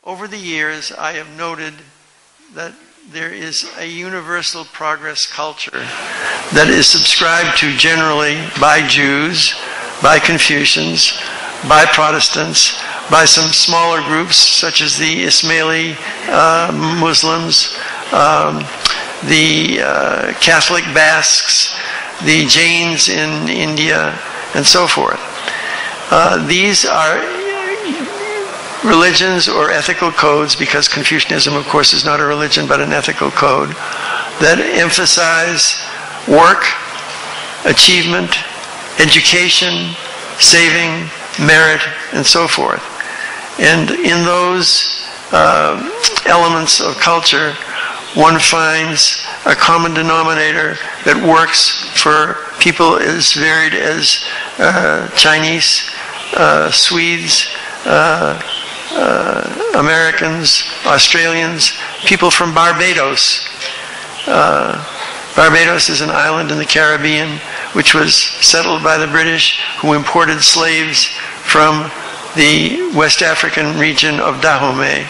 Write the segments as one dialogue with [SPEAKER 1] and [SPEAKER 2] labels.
[SPEAKER 1] Over the years, I have noted that there is a universal progress culture that is subscribed to generally by Jews, by Confucians, by Protestants, by some smaller groups such as the Ismaili Muslims, the Catholic Basques, the Jains in India, and so forth. These are religions or ethical codes, because Confucianism, of course, is not a religion but an ethical code, that emphasize work, achievement, education, saving, merit, and so forth. And in those elements of culture, one finds a common denominator that works for people as varied as Chinese, Swedes, Americans, Australians, people from Barbados. Barbados is an island in the Caribbean which was settled by the British, who imported slaves from the West African region of Dahomey.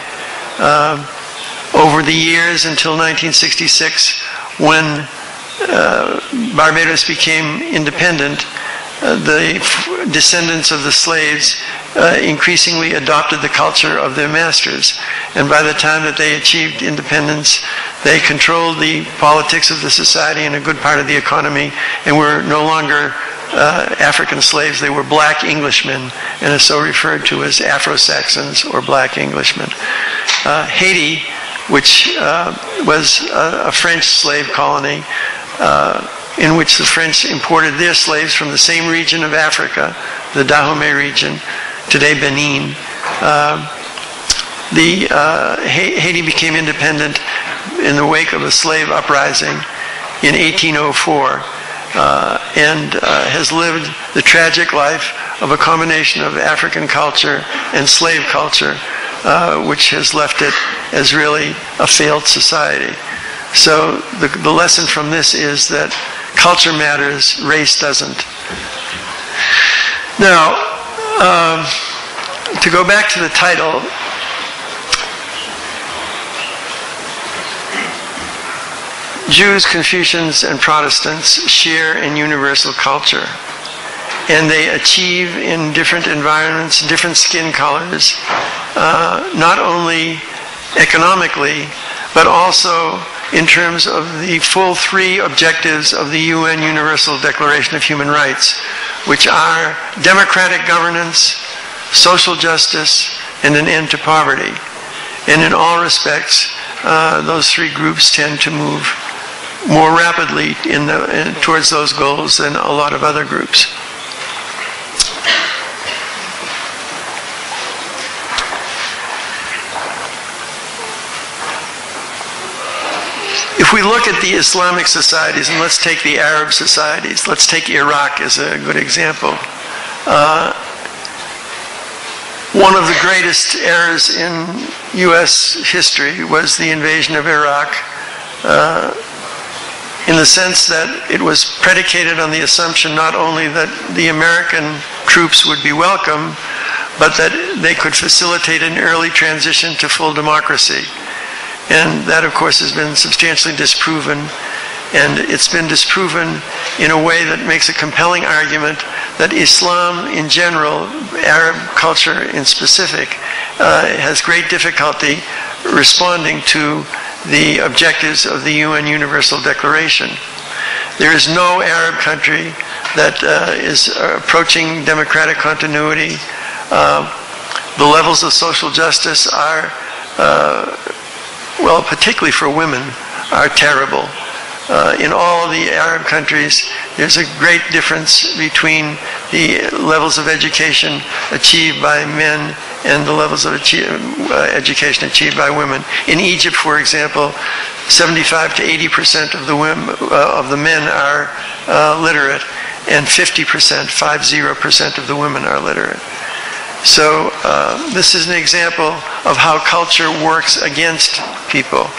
[SPEAKER 1] Over the years until 1966, when Barbados became independent, the descendants of the slaves increasingly adopted the culture of their masters. And by the time that they achieved independence, they controlled the politics of the society and a good part of the economy, and were no longer African slaves. They were black Englishmen, and are so referred to as Afro-Saxons or black Englishmen. Haiti, which was a French slave colony, in which the French imported their slaves from the same region of Africa, the Dahomey region, today Benin. Haiti became independent in the wake of a slave uprising in 1804, and has lived the tragic life of a combination of African culture and slave culture, which has left it as really a failed society. So the lesson from this is that culture matters, race doesn't. Now, to go back to the title, Jews, Confucians, and Protestants share in universal culture, and they achieve in different environments, different skin colors, not only economically, but also in terms of the full three objectives of the UN Universal Declaration of Human Rights, which are democratic governance, social justice, and an end to poverty. And in all respects, those three groups tend to move more rapidly towards those goals than a lot of other groups. If we look at the Islamic societies, and let's take the Arab societies, let's take Iraq as a good example. One of the greatest errors in U.S. history was the invasion of Iraq, in the sense that it was predicated on the assumption not only that the American troops would be welcome, but that they could facilitate an early transition to full democracy. And that, of course, has been substantially disproven. And it's been disproven in a way that makes a compelling argument that Islam in general, Arab culture in specific, has great difficulty responding to the objectives of the UN Universal Declaration. There is no Arab country that is approaching democratic continuity. The levels of social justice are well, particularly for women, are terrible. In all of the Arab countries, there's a great difference between the levels of education achieved by men and the levels of education achieved by women. In Egypt, for example, 75 to 80% of the women, of the men are literate, and 50% of the women are literate. So this is an example of how culture works against people.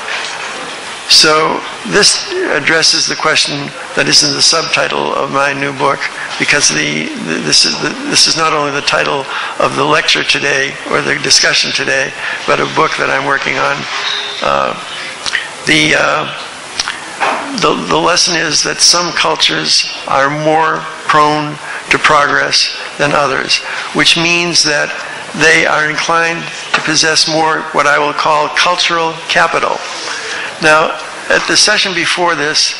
[SPEAKER 1] So this addresses the question that is in the subtitle of my new book, because this is not only the title of the lecture today or the discussion today, but a book that I'm working on. The lesson is that some cultures are more prone to progress than others, which means that they are inclined to possess more what I will call cultural capital. Now, at the session before this,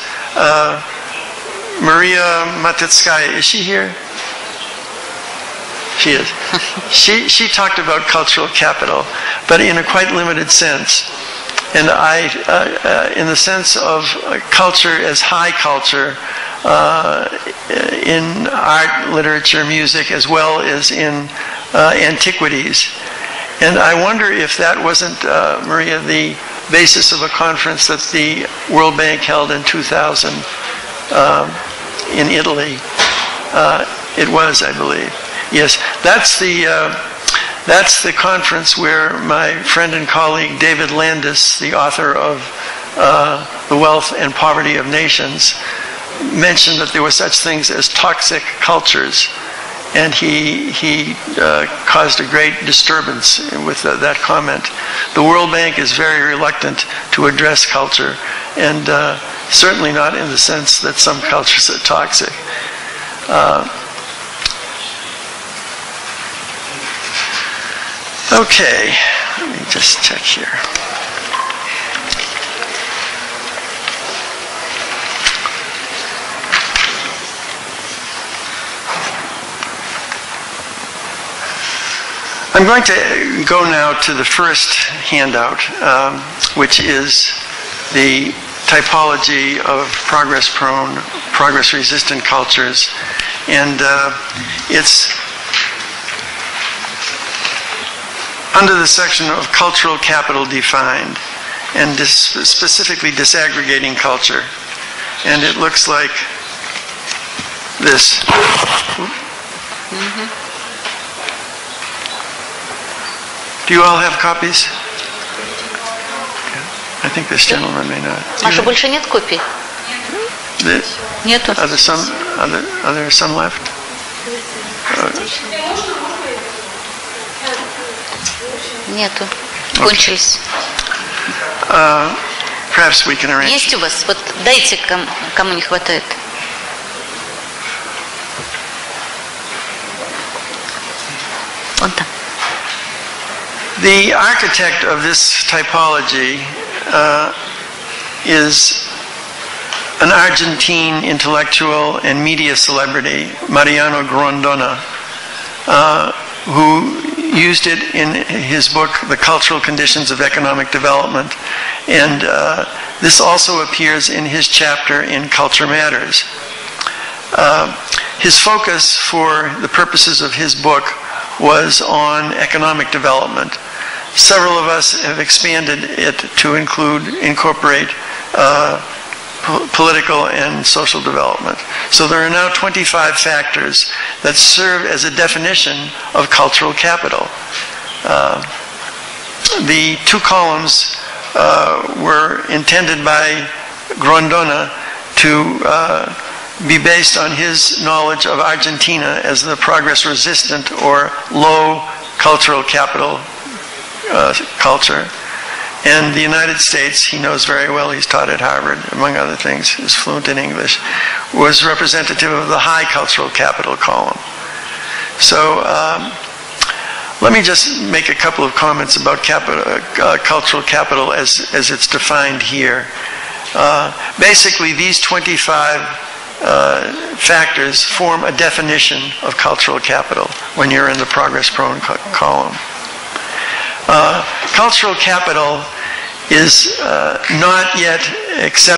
[SPEAKER 1] Maria Matitskaya, is she here? She is. She talked about cultural capital, but in a quite limited sense. And in the sense of culture as high culture, in art, literature, music, as well as in antiquities. And I wonder if that wasn't, Maria, the basis of a conference that the World Bank held in 2000 in Italy. It was, I believe. Yes, that's the conference where my friend and colleague David Landis, the author of The Wealth and Poverty of Nations, mentioned that there were such things as toxic cultures, and he caused a great disturbance with that comment. The World Bank is very reluctant to address culture, and certainly not in the sense that some cultures are toxic. Okay, let me just check here. I'm going to go now to the first handout, which is the typology of progress-prone, progress-resistant cultures, and it's under the section of cultural capital defined, and specifically disaggregating culture. And it looks like this. Mm-hmm. Do you all have copies? I think this gentleman may not.
[SPEAKER 2] Маша, больше нет копий? Нету.
[SPEAKER 1] Are there some left?
[SPEAKER 2] Нету. Кончились.
[SPEAKER 1] Perhaps we can arrange.
[SPEAKER 2] Есть у вас? Вот дайте, кому не хватает. Вон там.
[SPEAKER 1] The architect of this typology is an Argentine intellectual and media celebrity, Mariano Grondona, who used it in his book, The Cultural Conditions of Economic Development. And this also appears in his chapter in Culture Matters. His focus for the purposes of his book was on economic development. Several of us have expanded it to incorporate political and social development. So there are now 25 factors that serve as a definition of cultural capital. The two columns were intended by Grondona to be based on his knowledge of Argentina as the progress-resistant or low cultural capital culture. And the United States, he knows very well, he's taught at Harvard, among other things, he's fluent in English, was representative of the high cultural capital column. So let me just make a couple of comments about cultural capital as it's defined here. Basically, these 25 factors form a definition of cultural capital when you're in the progress-prone column. Cultural capital is not yet accepted